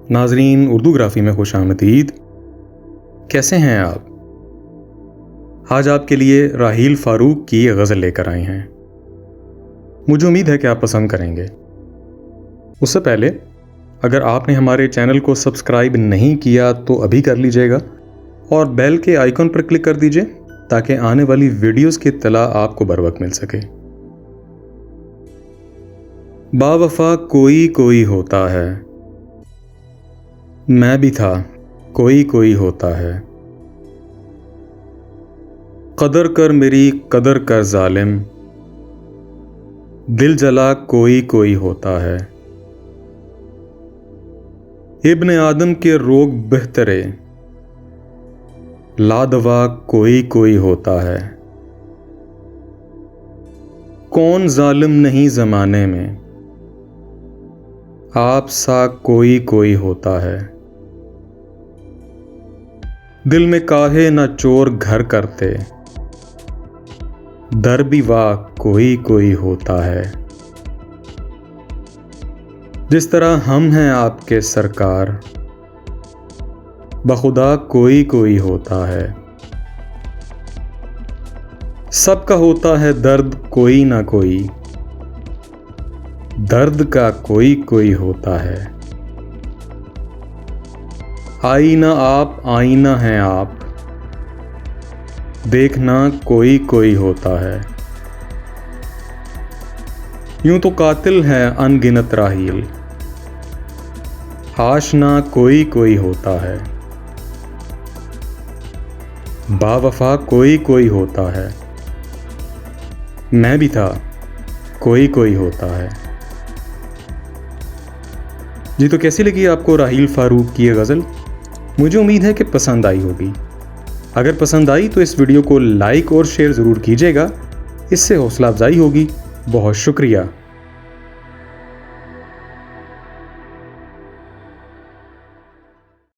नाजरीन, उर्दूग्राफी में खुशामदीद। कैसे हैं आप? आज आपके लिए राहील फ़ारूक की गज़ल लेकर आए हैं। मुझे उम्मीद है कि आप पसंद करेंगे। उससे पहले अगर आपने हमारे चैनल को सब्सक्राइब नहीं किया तो अभी कर लीजिएगा और बेल के आइकन पर क्लिक कर दीजिए ताकि आने वाली वीडियोस की इत्तला आपको बर वक्त मिल सके। बावफा कोई कोई होता है, मैं भी था, कोई कोई होता है। कदर कर मेरी कदर कर जालिम, दिल जला कोई कोई होता है। इब्न आदम के रोग बेहतरे, लादवा कोई कोई होता है। कौन जालिम नहीं जमाने में, आप सा कोई कोई होता है। दिल में काहे न चोर घर करते, दर भी वाह कोई कोई होता है। जिस तरह हम हैं आपके सरकार, बखुदा कोई कोई होता है। सबका होता है दर्द कोई ना कोई, दर्द का कोई कोई होता है। आईना आप, आईना हैं आप, देखना कोई कोई होता है। यूं तो कातिल है अनगिनत राहील, आशना कोई कोई होता है। बावफा कोई कोई होता है, मैं भी था, कोई कोई होता है। जी, तो कैसी लगी आपको राहील फ़ारूक की ये गज़ल? मुझे उम्मीद है कि पसंद आई होगी। अगर पसंद आई तो इस वीडियो को लाइक और शेयर ज़रूर कीजिएगा, इससे हौसला अफजाई होगी। बहुत शुक्रिया।